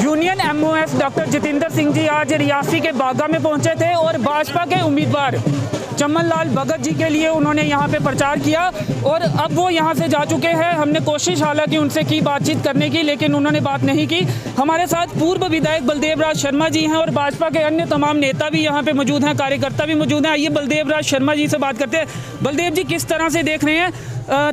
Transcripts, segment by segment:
Union MOS doctor Jitendra Singh ji आज रियासी के बागा में पहुंचे थे और भाजपा के उम्मीदवार चमन लाल भगत जी के लिए उन्होंने यहां पे प्रचार किया और अब वो यहां से जा चुके हैं। हमने कोशिश हालांकि उनसे की बातचीत करने की, लेकिन उन्होंने बात नहीं की। हमारे साथ पूर्व विधायक बलदेव राज शर्मा जी हैं और भाजपा के अन्य तमाम नेता भी यहाँ पे मौजूद हैं, कार्यकर्ता भी मौजूद हैं। आइए बलदेव राज शर्मा जी से बात करते हैं। बलदेव जी, किस तरह से देख रहे हैं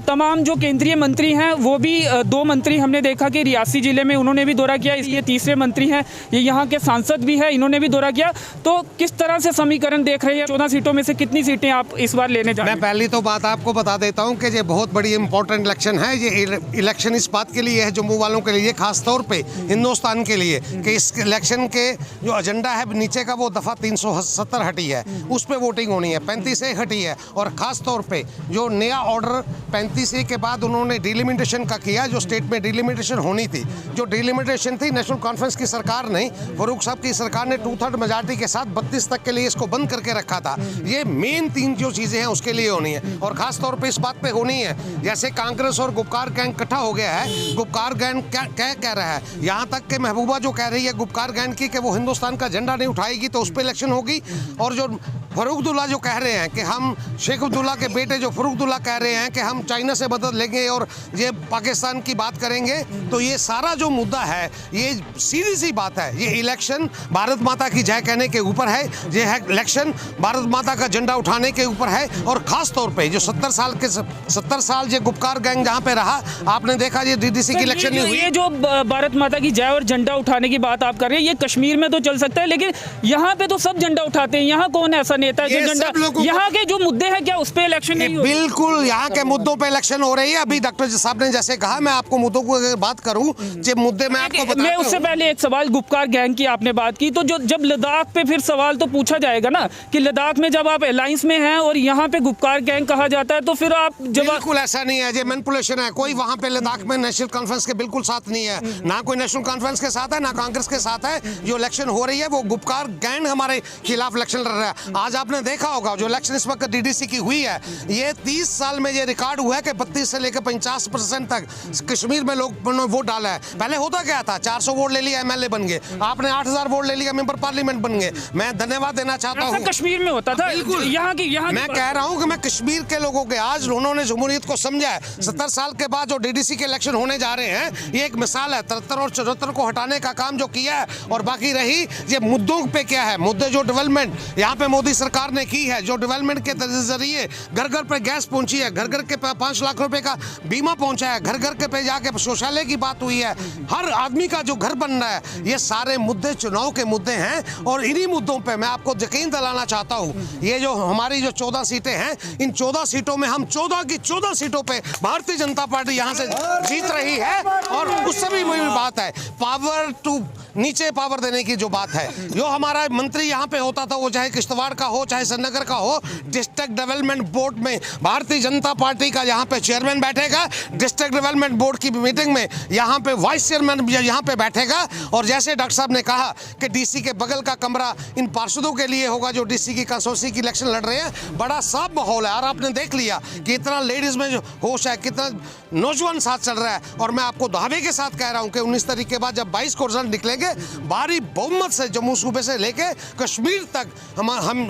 तमाम जो केंद्रीय मंत्री हैं, वो भी दो मंत्री हमने देखा कि रियासी जिले में उन्होंने भी दौरा किया, ये तीसरे मंत्री हैं, ये यहाँ के सांसद भी हैं, इन्होंने भी दौरा किया। तो किस तरह से समीकरण देख रहे हैं? 14 सीटों में से कितनी सीटें आप इस बार लेने जा रहे हैं? मैं पहली तो बात आपको बता देता हूँ कि ये बहुत बड़ी इंपॉर्टेंट इलेक्शन है। ये इलेक्शन इस बात के लिए है, जम्मू वालों के लिए, खास तौर पे हिंदुस्तान के लिए, कि इस इलेक्शन के जो एजेंडा है नीचे का, वो दफ़ा 370 हटी है, उस पर वोटिंग होनी है। 35A हटी है और ख़ास तौर पे जो नया ऑर्डर 35A के बाद उन्होंने डिलिमिटेशन का किया, जो स्टेट में डिलिमिटेशन होनी थी, जो डिलिमिटेशन थी नेशनल कॉन्फ्रेंस की सरकार ने, फारूक साहब की सरकार ने 2/3 मेजॉरिटी के साथ 32 तक के लिए इसको बंद करके रखा था। ये मेन 3 जो चीज़ें हैं उसके लिए होनी है और ख़ास तौर पे इस बात पे होनी है, जैसे कांग्रेस और गुपकार गैंग इकट्ठा हो गया है। गुपकार गैंग क्या कह रहा है, यहाँ तक कि महबूबा जो कह रही है गुपकार गैंग की कि वो हिंदुस्तान का झंडा नहीं उठाएगी तो उस पर इलेक्शन होगी, और जो फारूक अब्दुल्ला जो कह रहे हैं कि हम, शेख अब्दुल्ला के बेटे जो फारूक अब्दुल्ला कह रहे हैं कि हम चाइना से मदद लेंगे और ये पाकिस्तान की बात करेंगे, तो ये सारा जो मुद्दा है ये सीधी सी बात है। ये इलेक्शन भारत माता की जय कहने के ऊपर है, ये है इलेक्शन भारत माता का झंडा उठाने के ऊपर है। और ख़ास तौर पे जो 70 साल ये गुपकार गैंग जहाँ पे रहा, आपने देखा ये डीडीसी की इलेक्शन नहीं हुई। ये जो भारत माता की जय और झंडा उठाने की बात आप कर रहे हैं, ये कश्मीर में तो चल सकता है, लेकिन यहाँ पे तो सब झंडा उठाते हैं। यहाँ कौन ऐसा नेता है जो झंडा, यहाँ के जो मुद्दे हैं क्या उस पे इलेक्शन नहीं हो? बिल्कुल, यहाँ के मुद्दों पे इलेक्शन हो रही है। अभी डॉक्टर साहब ने जैसे कहा, मैं आपको मुद्दों की बात करूँ, जो मुद्दे मैं आपको बताता हूं। मैं उससे पहले एक सवाल, गुपकार गैंग की आपने बात की, तो जो जब लद्दाख पे फिर सवाल तो पूछा जाएगा ना कि लद्दाख में जब आप अलायंस में हैं और यहाँ पे गुपकार गैंग कहा जाता है, तो फिर आप जब... बिल्कुल ऐसा नहीं है, ये मैनिपुलेशन है। कोई वहाँ पे लद्दाख में नेशनल कॉन्फ्रेंस के बिल्कुल साथ नहीं है, ना कोई नेशनल कॉन्फ्रेंस के साथ है, ना कांग्रेस के साथ है। जो इलेक्शन हो रही है वो गुपकार गैंग हमारे खिलाफ इलेक्शन लड़ रहा है। आज आपने देखा होगा जो इलेक्शन इस वक्त डीडीसी की हुई है, ये 30 साल में ये रिकॉर्ड हुआ है कि 32 से लेकर 50% तक कश्मीर में लोग वोट डाला है। पहले होता क्या था, 400 वोट ले लिया एमएलए बन गए, आपने 8000 वोट ले लिया मेंबर पार्लियामेंट बन गए। मैं धन्यवाद देना चाहता हूँ। कश्मीर में होता था, यहाँ मैं कह रहा हूँ कि मैं कश्मीर के लोगों के, आज उन्होंने जमहूरियत को समझा है। 70 साल के बाद जो डीडीसी के इलेक्शन होने जा रहे हैं, ये एक मिसाल है। 73 और 74 को हटाने का काम जो किया है, और बाकी रही ये मुद्दों पे क्या है, मुद्दे जो डेवलपमेंट यहाँ पे मोदी सरकार ने की है, जो डेवलपमेंट के जरिए घर घर पे गैस पहुंची है, घर घर के 5 लाख रुपए का बीमा पहुंचा है, घर घर के पे जाके शौचालय की बात हुई है, हर आदमी का जो घर बन रहा है, ये सारे मुद्दे चुनाव के मुद्दे हैं। और इन्हीं मुद्दों पे मैं आपको यकीन दिलाना चाहता हूँ, ये जो हमारी जो 14 सीटें हैं, इन 14 सीटों में हम 14 की 14 सीटों पे भारतीय जनता पार्टी यहाँ से जीत रही है। और उससे भी वही बात है, पावर टू नीचे पावर देने की जो बात है, जो हमारा मंत्री यहाँ पे होता था, वो चाहे किश्तवाड़ का हो चाहे श्रीनगर का हो, डिस्ट्रिक्ट डेवलपमेंट बोर्ड में भारतीय जनता पार्टी का यहाँ पे चेयरमैन बैठेगा, डिस्ट्रिक्ट डेवलपमेंट बोर्ड की मीटिंग में यहाँ पे वाइस चेयरमैन यहाँ पे बैठेगा। और जैसे डॉक्टर साहब ने कहा कि डीसी के बगल का कमरा इन पार्षदों के लिए होगा जो डीसी की कंसोर्सी की इलेक्शन लड़ रहे हैं। बड़ा साफ माहौल है और आपने देख लिया कि इतना लेडीज में जो होश है, कितना नौजवान साथ चल रहा है। और मैं आपको दावे के साथ कह रहा हूँ कि 19 तारीख के बाद जब 22 को रिजल्ट निकलेंगे, भारी बहुमत से जम्मू सूबे से लेके कश्मीर तक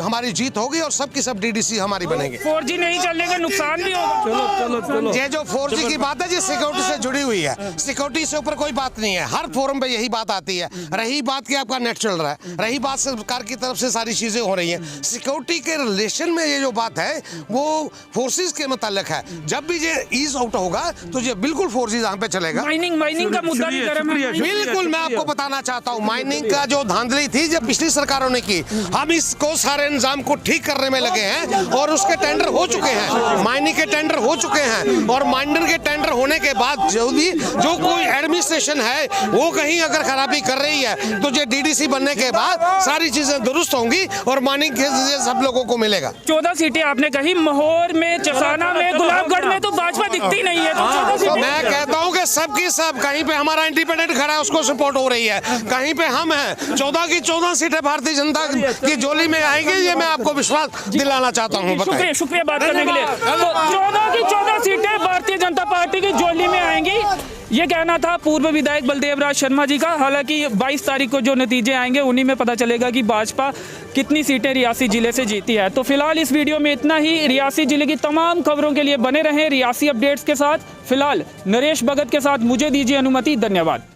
हमारी जीत होगी और सबकी सब डीडीसी हमारी बनेगी। 4G नहीं चलने का नुकसान भी होगा। चलो ये जो 4G की बात है, ये सिक्योरिटी से जुड़ी हुई है, सिक्योरिटी से ऊपर कोई बात नहीं है। हर फोरम पे यही बात आती है। रही बात कि आपका नेट चल रहा है, रही बात सरकार की तरफ से सारी चीजें हो रही हैं, सिक्योरिटी के रिलेशन में ये जो बात है वो फोर्सेस के मुताल्लिक है। जब भी ये ईज आउट होगा तो ये बिल्कुल 4G यहाँ पे चलेगा। माइनिंग का मुद्दा भी गर्म है। बिल्कुल, मैं आपको बताना चाहता हूँ, माइनिंग का जो धांधली थी जब पिछली सरकारों ने की, हम इसको सारे निजाम को ठीक करने में लगे हैं और उसके टेंडर हो चुके हैं, माइनिंग के टेंडर हो चुके हैं। और माइनर के टेंडर होने के बाद जो कोई एडमिनिस्ट्रेशन है वो कहीं अगर खराबी कर रही है तो ये डीडीसी बनने के बाद सारी चीजें दुरुस्त होंगी और माइनिंग के सब लोगों को मिलेगा। 14 सीटें आपने कही, महौर में, चसाना में, गुलाबगढ़ में तो भाजपा दिखती नहीं है। तो मैं कहता हूँ कि सबकी सब, कहीं पे हमारा इंडिपेंडेंट खड़ा है उसको सपोर्ट हो रही है, कहीं पे हम हैं। 14 की 14 सीटें भारतीय जनता की झोली में आएंगी, ये मैं आपको विश्वास दिलाना चाहता हूँ। शुक्रिया बात करने के लिए। 14 की 14 सीटें भारतीय जनता पार्टी की झोली में आएंगी। ये कहना था पूर्व विधायक बलदेव राज शर्मा जी का। हालांकि 22 तारीख को जो नतीजे आएंगे उन्हीं में पता चलेगा कि भाजपा कितनी सीटें रियासी जिले से जीती है। तो फिलहाल इस वीडियो में इतना ही। रियासी जिले की तमाम खबरों के लिए बने रहें रियासी अपडेट्स के साथ। फिलहाल नरेश भगत के साथ मुझे दीजिए अनुमति। धन्यवाद।